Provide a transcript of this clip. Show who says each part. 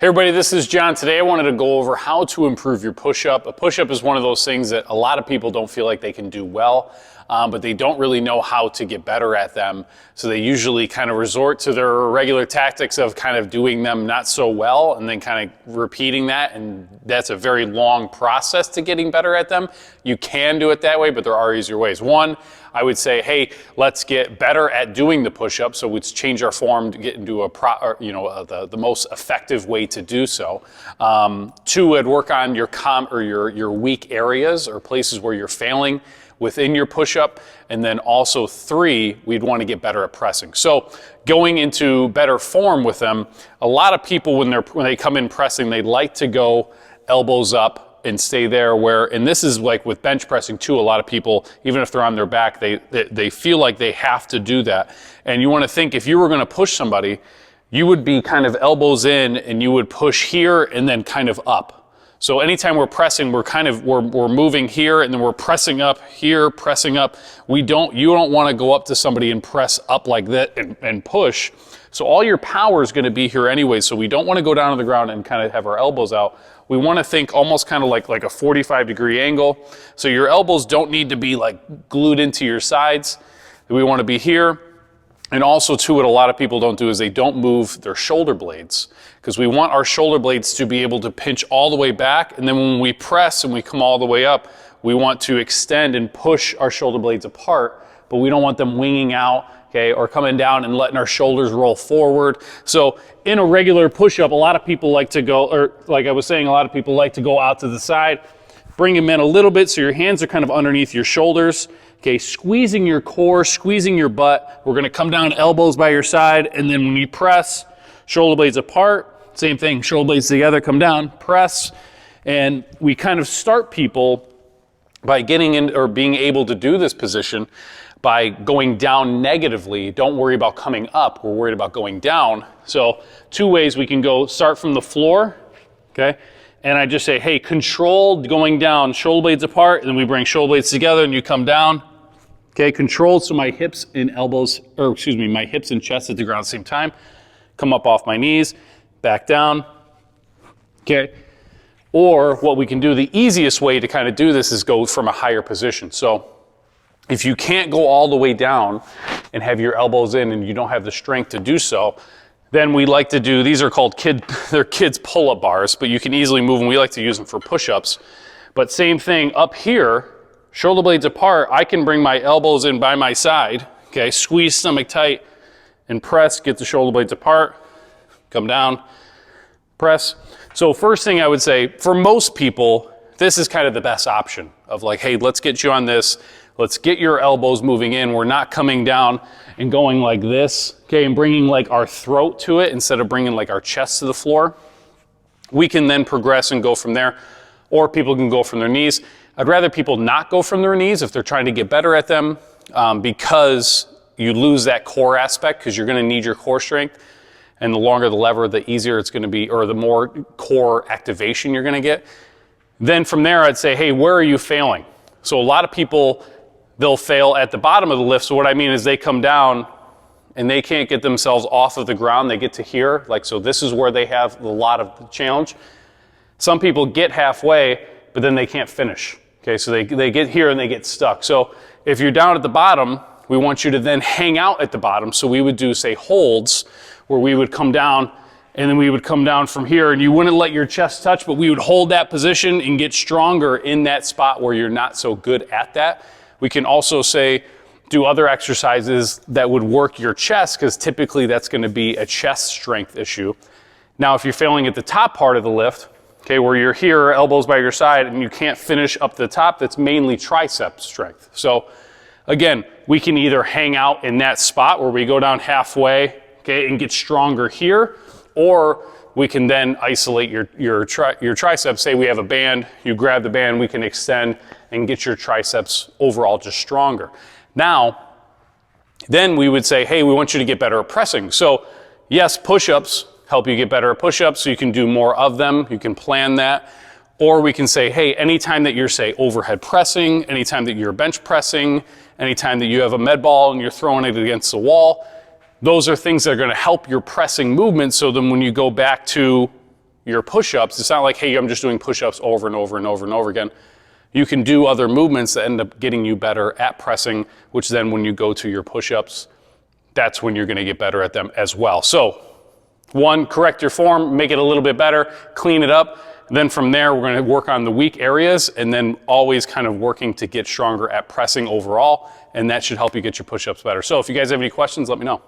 Speaker 1: Hey everybody, this is John. Today I wanted to go over how to improve your push-up. A push-up is one of those things that a lot of people don't feel like they can do well, but they don't really know how to get better at them. So they usually kind of resort to their regular tactics of kind of doing them not so well and then kind of repeating that. And that's a very long process to getting better at them. You can do it that way, but there are easier ways. One, I would say, hey, let's get better at doing the push-up. So let's change our form to get into the most effective way to do so. Two, I'd work on your weak areas or places where you're failing within your push-up. And then also three, we'd want to get better at pressing. So going into better form with them, a lot of people when they come in pressing, they like to go elbows up and stay there, and this is like with bench pressing too, a lot of people, even if they're on their back, they feel like they have to do that. And you want to think, if you were going to push somebody, you would be kind of elbows in and you would push here and then kind of up. So anytime we're pressing, we're moving here and then we're pressing up here, pressing up. You don't want to go up to somebody and press up like that and push. So all your power is going to be here anyway. So we don't want to go down to the ground and kind of have our elbows out. We want to think almost kind of like a 45-degree angle. So your elbows don't need to be like glued into your sides. We want to be here. And also too, what a lot of people don't do is they don't move their shoulder blades, because we want our shoulder blades to be able to pinch all the way back. And then when we press and we come all the way up, we want to extend and push our shoulder blades apart, but we don't want them winging out, okay, or coming down and letting our shoulders roll forward. So in a regular push-up, a lot of people like to go, or like I was saying, a lot of people like to go out to the side, bring them in a little bit so your hands are kind of underneath your shoulders, okay, squeezing your core, squeezing your butt. We're gonna come down elbows by your side, and then when you press, shoulder blades apart, same thing, shoulder blades together, come down, press, and we kind of start people by getting in or being able to do this position by going down negatively. Don't worry about coming up, we're worried about going down. So two ways we can go: start from the floor, okay? And I just say, hey, controlled going down, shoulder blades apart, and then we bring shoulder blades together and you come down. Okay, controlled, so my hips and my hips and chest at the ground at the same time. Come up off my knees, back down, okay? Or what we can do, the easiest way to kind of do this is go from a higher position. So if you can't go all the way down and have your elbows in and you don't have the strength to do so, then we like to do, these are called they're kids pull-up bars, but you can easily move them. We like to use them for push-ups. But same thing up here, shoulder blades apart, I can bring my elbows in by my side, okay, squeeze stomach tight and press, get the shoulder blades apart, come down, press. So first thing I would say, for most people, this is kind of the best option of like, hey, let's get you on this. Let's get your elbows moving in. We're not coming down and going like this, okay, and bringing like our throat to it instead of bringing like our chest to the floor. We can then progress and go from there, or people can go from their knees. I'd rather people not go from their knees if they're trying to get better at them, because you lose that core aspect, because you're going to need your core strength. And the longer the lever, the easier it's going to be, or the more core activation you're going to get. Then from there, I'd say, hey, where are you failing? So a lot of people, they'll fail at the bottom of the lift. So what I mean is they come down and they can't get themselves off of the ground. They get to here, like, so this is where they have a lot of the challenge. Some people get halfway, but then they can't finish. Okay, so they get here and they get stuck. So if you're down at the bottom, we want you to then hang out at the bottom. So we would do, say, holds, where we would come down and then we would come down from here, and you wouldn't let your chest touch, but we would hold that position and get stronger in that spot where you're not so good at that. We can also say, do other exercises that would work your chest, because typically that's going to be a chest strength issue. Now, if you're failing at the top part of the lift, okay, where you're here, elbows by your side, and you can't finish up the top, that's mainly tricep strength. So again, we can either hang out in that spot where we go down halfway, okay, and get stronger here, or we can then isolate your triceps. Say we have a band, you grab the band, we can extend and get your triceps overall just stronger. Now, then we would say, hey, we want you to get better at pressing. So yes, push-ups help you get better at push-ups, so you can do more of them, you can plan that. Or we can say, hey, anytime that you're, say, overhead pressing, anytime that you're bench pressing, anytime that you have a med ball and you're throwing it against the wall, those are things that are going to help your pressing movement, so then when you go back to your push-ups, it's not like, hey, I'm just doing push-ups over and over and over and over again. You can do other movements that end up getting you better at pressing, which then when you go to your push-ups, that's when you're gonna get better at them as well. So, one, correct your form, make it a little bit better, clean it up. Then from there, we're gonna work on the weak areas and then always kind of working to get stronger at pressing overall, and that should help you get your push-ups better. So if you guys have any questions, let me know.